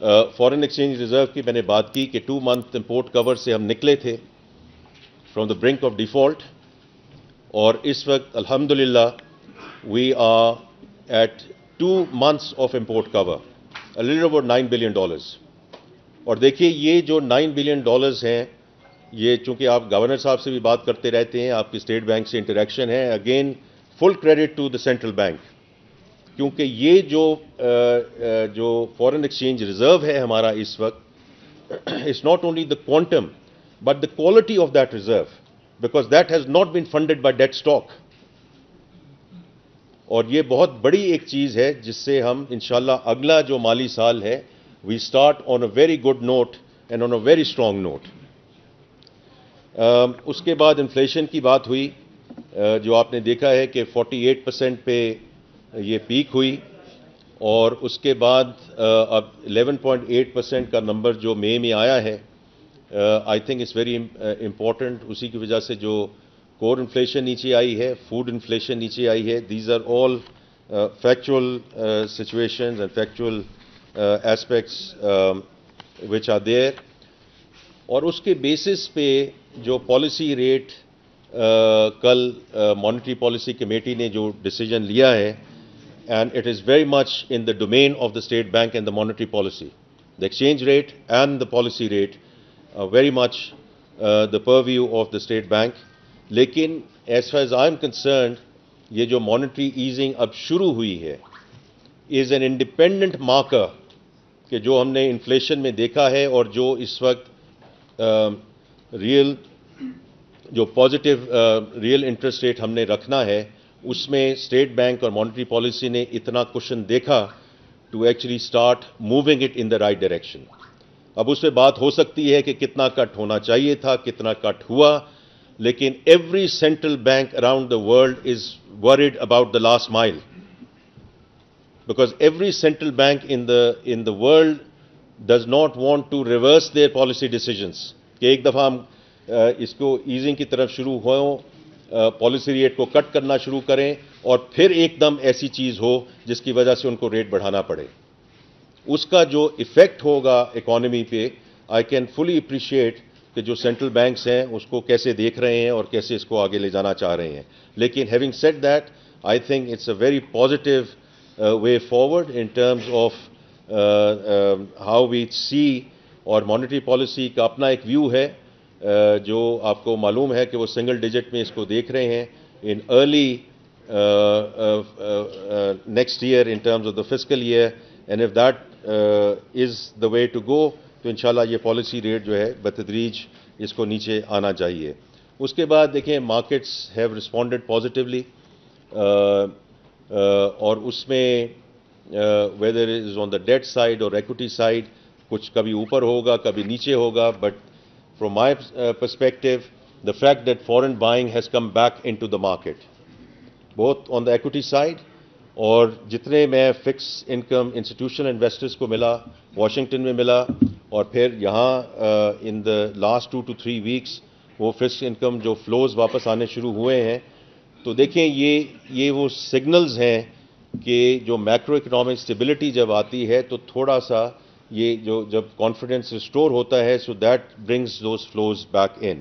Foreign exchange reserve کی میں نے بات کی کہ 2 month امپورٹ کور سے ہم نکلے تھے from the brink of default, اور اس وقت الحمدللہ we are at 2 months of import cover little about $9 billion. اور دیکھیے یہ جو $9 billion ہیں، یہ چونکہ آپ گورنر صاحب سے بھی بات کرتے رہتے ہیں، آپ کی اسٹیٹ بینک سے انٹریکشن ہے، again full credit to the central bank, کیونکہ یہ جو فارن ایکسچینج ریزرو ہے ہمارا اس وقت، it's not only the quantum but the quality of that reserve, because that has not been funded by debt stock. اور یہ بہت بڑی ایک چیز ہے جس سے ہم انشاءاللہ اگلا جو مالی سال ہے we start on a very good note and on a very strong note. اس کے بعد انفلیشن کی بات ہوئی، جو آپ نے دیکھا ہے کہ 48% پہ یہ پیک ہوئی، اور اس کے بعد اب 11.8% کا نمبر جو مئی میں آیا ہے، I think it's very important. اسی کی وجہ سے جو کور انفلیشن نیچے آئی ہے، فوڈ انفلیشن نیچے آئی ہے، these are all factual situations and factual aspects which are there. اور اس کے بیسس پہ جو پالیسی ریٹ کل مانیٹری پالیسی کمیٹی نے جو ڈیسیجن لیا ہے، and it is very much in the domain of the state bank and the monetary policy. The exchange rate and the policy rate are very much the purview of the state bank. لیکن as far as I'm concerned, یہ جو monetary easing اب شروع ہوئی ہے is an independent marker کہ جو ہم نے انفلیشن میں دیکھا ہے اور جو اس وقت ریئل جو پازیٹیو ریئل انٹرسٹ ریٹ ہم نے رکھنا ہے، اس میں اسٹیٹ بینک اور مانیٹری پالیسی نے اتنا کوشن دیکھا to actually start moving it in the right direction. اب اس پہ بات ہو سکتی ہے کہ کتنا کٹ ہونا چاہیے تھا، کتنا کٹ ہوا، لیکن every central bank around the world is worried about the last mile, because every central bank in the world does not want to reverse their policy decisions, کہ ایک دفعہ ہم اس کو ایزنگ کی طرف شروع ہوں، پالیسی ریٹ کو کٹ کرنا شروع کریں، اور پھر ایک دم ایسی چیز ہو جس کی وجہ سے ان کو ریٹ بڑھانا پڑے. اس کا جو ایفیکٹ ہوگا اکانومی پہ، آئی کین فلی اپریشیٹ کہ جو سینٹرل بینکس ہیں اس کو کیسے دیکھ رہے ہیں اور کیسے اس کو آگے لے جانا چاہ رہے ہیں. لیکن having said that, I think it's a very positive way forward in terms of how we see. اور مانیٹری پالیسی کا اپنا ایک ویو ہے، جو آپ کو معلوم ہے کہ وہ سنگل ڈیجٹ میں اس کو دیکھ رہے ہیں in early next year in terms of the fiscal year, and if that is the way to go, تو انشاءاللہ یہ پالیسی ریٹ جو ہے بتدریج اس کو نیچے آنا چاہیے. اس کے بعد دیکھیں مارکیٹس ہیو رسپونڈڈ پازیٹیولی، اور اس میں whether is on the debt side اور ایکوٹی سائڈ، کچھ کبھی اوپر ہوگا کبھی نیچے ہوگا، but from my perspective, the fact that foreign buying has come back into the market, both on the equity side, اور جتنے میں فکس انکم انسٹیٹیوشنل انویسٹرز کو ملا، واشنگٹن میں ملا، اور پھر یہاں ان دا لاسٹ 2 to 3 weeks وہ فکس انکم جو فلوز واپس آنے شروع ہوئے ہیں، تو دیکھیں یہ وہ سگنلز ہیں کہ جو میکرو اکنامک اسٹیبلٹی جب آتی ہے تو تھوڑا سا یہ جو جب کانفیڈنس ریسٹور ہوتا ہے، so that brings those flows back in.